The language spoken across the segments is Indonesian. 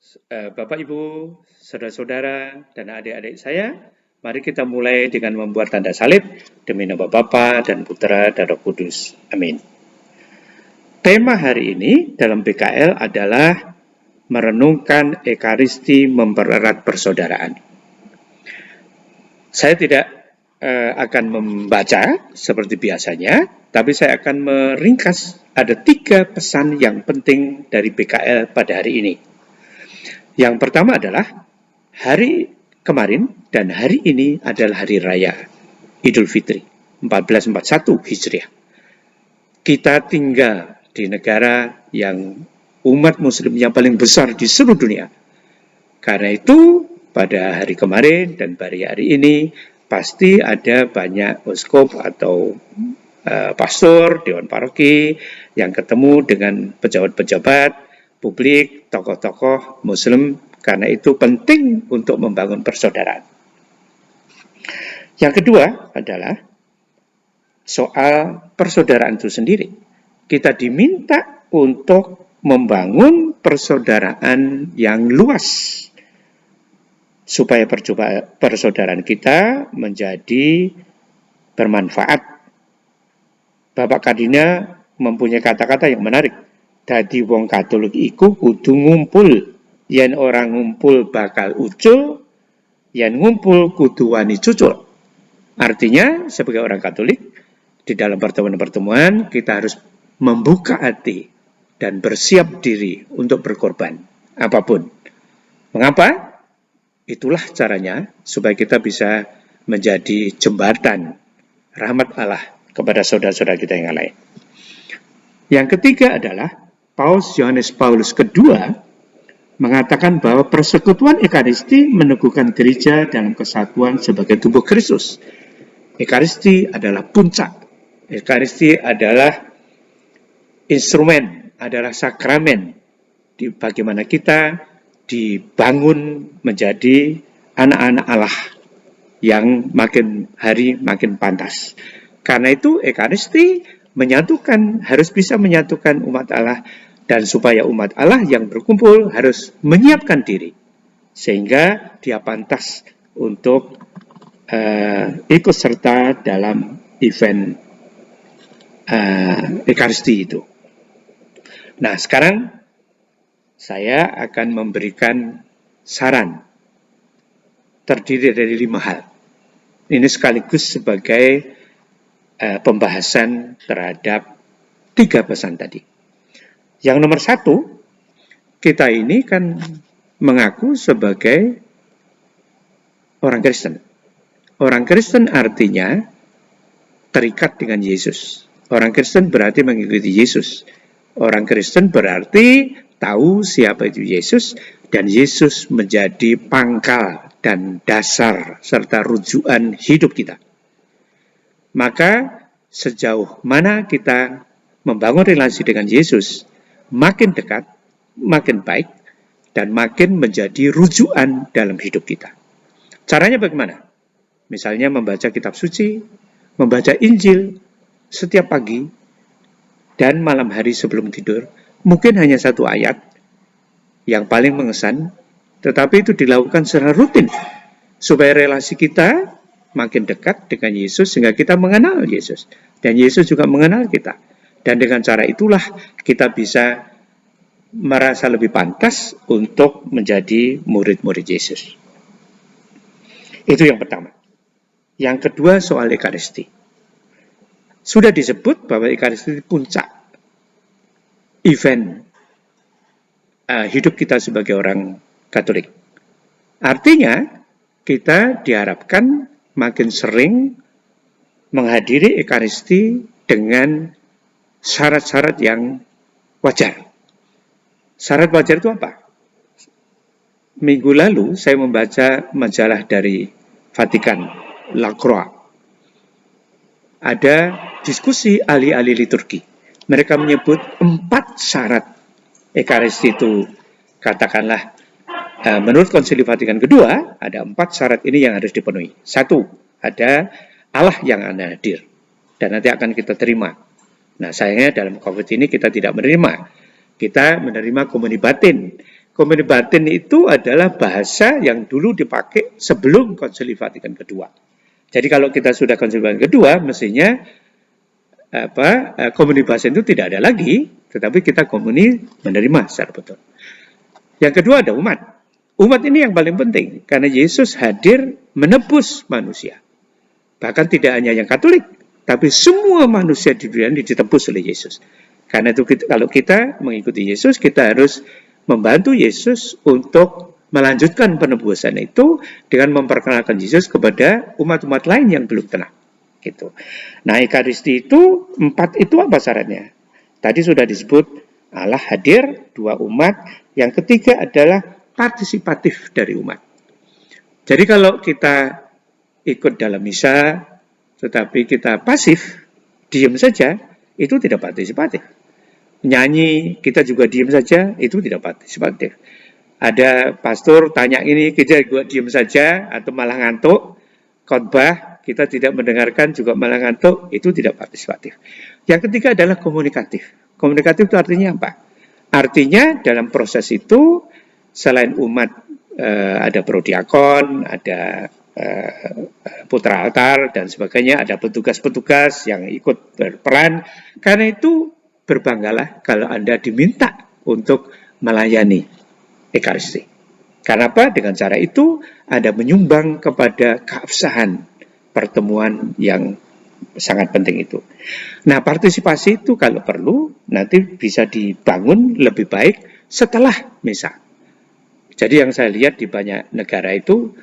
Bapak, Ibu, saudara-saudara, dan adik-adik saya, mari kita mulai dengan membuat tanda salib demi nama Bapa dan Putra dan Roh Kudus. Amin. Tema hari ini dalam PKL adalah merenungkan Ekaristi mempererat persaudaraan. Saya tidak akan membaca seperti biasanya, tapi saya akan meringkas ada 3 pesan yang penting dari PKL pada hari ini. Yang pertama adalah hari kemarin dan hari ini adalah hari raya Idul Fitri 1441 Hijriah. Kita tinggal di negara yang umat muslim yang paling besar di seluruh dunia. Karena itu pada hari kemarin dan pada hari ini pasti ada banyak uskup atau pastor, dewan paroki yang ketemu dengan pejabat-pejabat publik, tokoh-tokoh muslim, karena itu penting untuk membangun persaudaraan. Yang kedua adalah soal persaudaraan itu sendiri. Kita diminta untuk membangun persaudaraan yang luas supaya persaudaraan kita menjadi bermanfaat. Bapak Kardinal mempunyai kata-kata yang menarik. Dadi wong Katolik iku kudu ngumpul, yen orang ngumpul bakal ucul, yen ngumpul kudu wani cucul. Artinya sebagai orang Katolik di dalam pertemuan-pertemuan kita harus membuka hati dan bersiap diri untuk berkorban apapun. Mengapa? Itulah caranya supaya kita bisa menjadi jembatan rahmat Allah kepada saudara-saudara kita yang lain. Yang ketiga adalah Paus Yohanes Paulus II mengatakan bahwa persekutuan Ekaristi meneguhkan gereja dalam kesatuan sebagai tubuh Kristus. Ekaristi adalah puncak. Ekaristi adalah instrumen, adalah sakramen di bagaimana kita dibangun menjadi anak-anak Allah yang makin hari makin pantas. Karena itu Ekaristi menyatukan, harus bisa menyatukan umat Allah, dan supaya umat Allah yang berkumpul harus menyiapkan diri sehingga dia pantas untuk ikut serta dalam event Ekaristi itu. Nah, sekarang saya akan memberikan saran terdiri dari 5 hal. Ini sekaligus sebagai pembahasan terhadap 3 pesan tadi. Yang nomor 1, kita ini kan mengaku sebagai orang Kristen. Orang Kristen artinya terikat dengan Yesus. Orang Kristen berarti mengikuti Yesus. Orang Kristen berarti tahu siapa itu Yesus, dan Yesus menjadi pangkal dan dasar serta rujukan hidup kita. Maka sejauh mana kita membangun relasi dengan Yesus, makin dekat, makin baik, dan makin menjadi rujukan dalam hidup kita. Caranya bagaimana? Misalnya membaca kitab suci, membaca Injil setiap pagi dan malam hari sebelum tidur. Mungkin hanya 1 ayat yang paling mengesan, tetapi itu dilakukan secara rutin supaya relasi kita makin dekat dengan Yesus sehingga kita mengenal Yesus dan Yesus juga mengenal kita. Dan dengan cara itulah kita bisa merasa lebih pantas untuk menjadi murid-murid Yesus. Itu yang pertama. Yang kedua soal Ekaristi. Sudah disebut bahwa Ekaristi puncak event hidup kita sebagai orang Katolik. Artinya kita diharapkan makin sering menghadiri Ekaristi dengan syarat-syarat yang wajar. Syarat wajar itu apa? Minggu lalu saya membaca majalah dari Vatikan, La Croix. Ada diskusi ahli-ahli liturgi. Mereka menyebut 4 syarat Ekaristi itu. Katakanlah, menurut Konsili Vatikan kedua, ada 4 syarat ini yang harus dipenuhi. 1, ada Allah yang hadir, dan nanti akan kita terima. Nah, sayangnya dalam COVID ini kita tidak menerima. Kita menerima komuni batin. Komuni batin itu adalah bahasa yang dulu dipakai sebelum Konsili Vatikan kedua. Jadi kalau kita sudah Konsili Vatikan kedua, mestinya komuni batin itu tidak ada lagi, tetapi kita komuni menerima secara betul. Yang kedua ada umat. Umat ini yang paling penting, karena Yesus hadir menebus manusia. Bahkan tidak hanya yang Katolik, tapi semua manusia di dunia ini ditebus oleh Yesus. Karena itu kalau kita mengikuti Yesus, kita harus membantu Yesus untuk melanjutkan penebusan itu dengan memperkenalkan Yesus kepada umat-umat lain yang belum kenal. Gitu. Nah, Ekaristi itu 4 itu apa syaratnya? Tadi sudah disebut Allah hadir, 2 umat, yang ketiga adalah partisipatif dari umat. Jadi kalau kita ikut dalam misa, tetapi kita pasif, diam saja, itu tidak partisipatif. Nyanyi, kita juga diam saja, itu tidak partisipatif. Ada pastor tanya ini, kita juga diam saja, atau malah ngantuk, khotbah, kita tidak mendengarkan, juga malah ngantuk, itu tidak partisipatif. Yang ketiga adalah komunikatif. Komunikatif itu artinya apa? Artinya dalam proses itu, selain umat, ada prodiakon, ada putra altar, dan sebagainya, ada petugas-petugas yang ikut berperan. Karena itu, berbanggalah kalau Anda diminta untuk melayani Ekaristi. Karena apa? Dengan cara itu, Anda menyumbang kepada keabsahan pertemuan yang sangat penting itu. Nah, partisipasi itu kalau perlu, nanti bisa dibangun lebih baik setelah misa. Jadi yang saya lihat di banyak negara itu,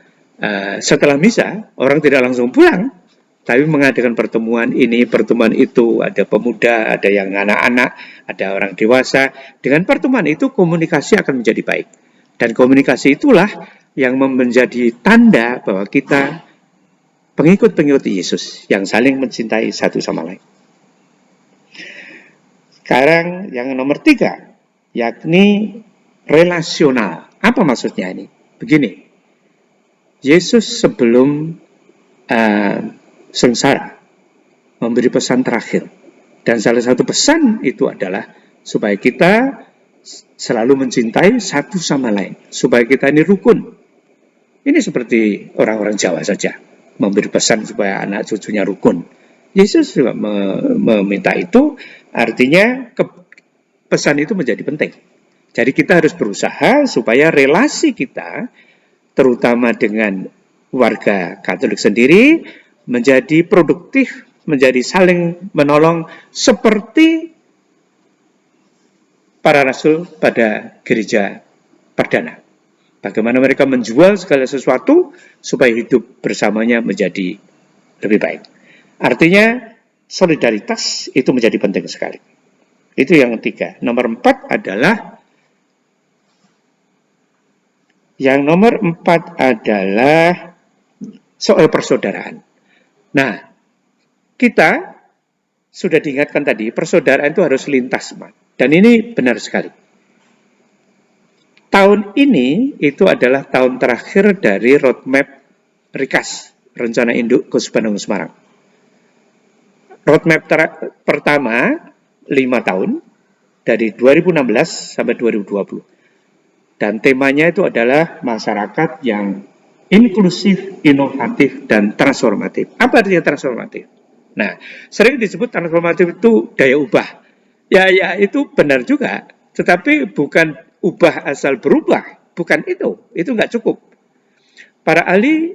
setelah misa, orang tidak langsung pulang, tapi mengadakan pertemuan ini, pertemuan itu, ada pemuda, ada yang anak-anak, ada orang dewasa. Dengan pertemuan itu komunikasi akan menjadi baik. Dan komunikasi itulah yang menjadi tanda bahwa kita pengikut-pengikut Yesus yang saling mencintai satu sama lain. Sekarang yang nomor 3, yakni relasional. Apa maksudnya ini? Begini, Yesus sebelum sengsara memberi pesan terakhir, dan salah satu pesan itu adalah supaya kita selalu mencintai satu sama lain, supaya kita ini rukun. Ini seperti orang-orang Jawa saja memberi pesan supaya anak cucunya rukun. Yesus juga meminta itu, artinya pesan itu menjadi penting. Jadi kita harus berusaha supaya relasi kita, terutama dengan warga Katolik sendiri, menjadi produktif, menjadi saling menolong seperti para rasul pada gereja perdana. Bagaimana mereka menjual segala sesuatu supaya hidup bersamanya menjadi lebih baik. Artinya solidaritas itu menjadi penting sekali. Itu yang ketiga. Nomor 4 adalah soal persaudaraan. Nah, kita sudah diingatkan tadi, persaudaraan itu harus lintas, dan ini benar sekali. Tahun ini itu adalah tahun terakhir dari roadmap RIKAS, Rencana Induk Khusus Bandung Semarang. Roadmap pertama 5 tahun, dari 2016 sampai 2020. Dan temanya itu adalah masyarakat yang inklusif, inovatif, dan transformatif. Apa artinya transformatif? Nah, sering disebut transformatif itu daya ubah. Ya itu benar juga, tetapi bukan ubah asal berubah, bukan itu nggak cukup. Para ahli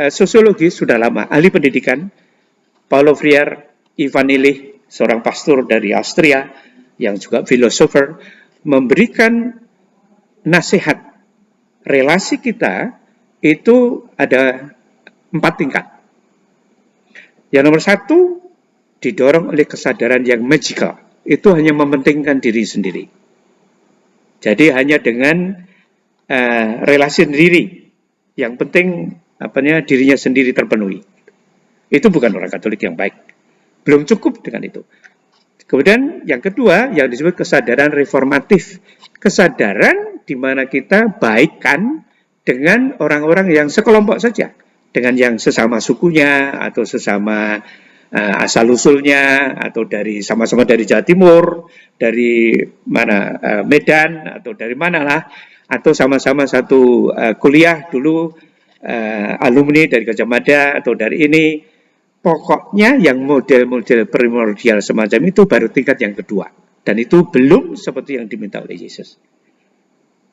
sosiologi sudah lama, ahli pendidikan, Paulo Freire, Ivan Illich, seorang pastor dari Austria, yang juga filosofer, memberikan nasihat relasi kita itu ada 4 tingkat. Yang nomor 1, didorong oleh kesadaran yang magical. Itu hanya mementingkan diri sendiri. Jadi hanya dengan relasi sendiri. Yang penting dirinya sendiri terpenuhi. Itu bukan orang Katolik yang baik. Belum cukup dengan itu. Kemudian yang kedua, yang disebut kesadaran reformatif. Kesadaran di mana kita baikkan dengan orang-orang yang sekelompok saja, dengan yang sesama sukunya atau sesama asal-usulnya, atau sama-sama dari Jawa Timur, dari Medan, atau dari manalah, atau sama-sama satu kuliah dulu, alumni dari Gajah Mada atau dari ini, pokoknya yang model-model primordial semacam itu baru tingkat yang kedua. Dan itu belum seperti yang diminta oleh Yesus.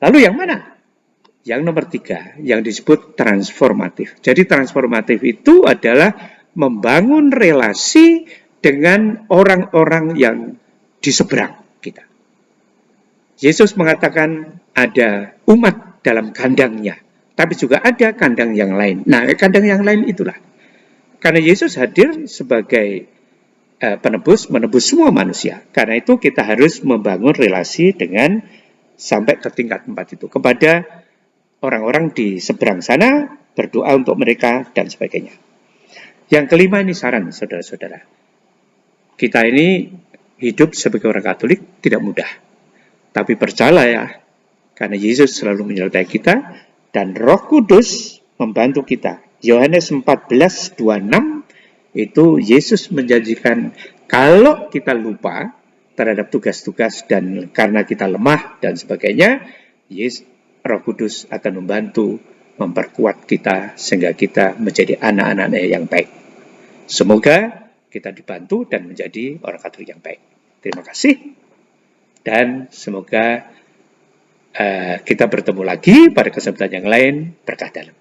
Lalu yang mana? Yang nomor 3, yang disebut transformatif. Jadi transformatif itu adalah membangun relasi dengan orang-orang yang di seberang kita. Yesus mengatakan ada umat dalam kandangnya, tapi juga ada kandang yang lain. Nah, kandang yang lain itulah. Karena Yesus hadir sebagai penebus, menebus semua manusia. Karena itu kita harus membangun relasi dengan sampai ke tingkat 4 itu. Kepada orang-orang di seberang sana, berdoa untuk mereka, dan sebagainya. Yang kelima ini saran, saudara-saudara. Kita ini hidup sebagai orang Katolik tidak mudah. Tapi percayalah ya, karena Yesus selalu menyertai kita, dan Roh Kudus membantu kita. Yohanes 14:26 itu Yesus menjanjikan kalau kita lupa terhadap tugas-tugas dan karena kita lemah dan sebagainya, Roh Kudus akan membantu memperkuat kita sehingga kita menjadi anak-anaknya yang baik. Semoga kita dibantu dan menjadi orang Katolik yang baik. Terima kasih dan semoga kita bertemu lagi pada kesempatan yang lain. Berkah dalam.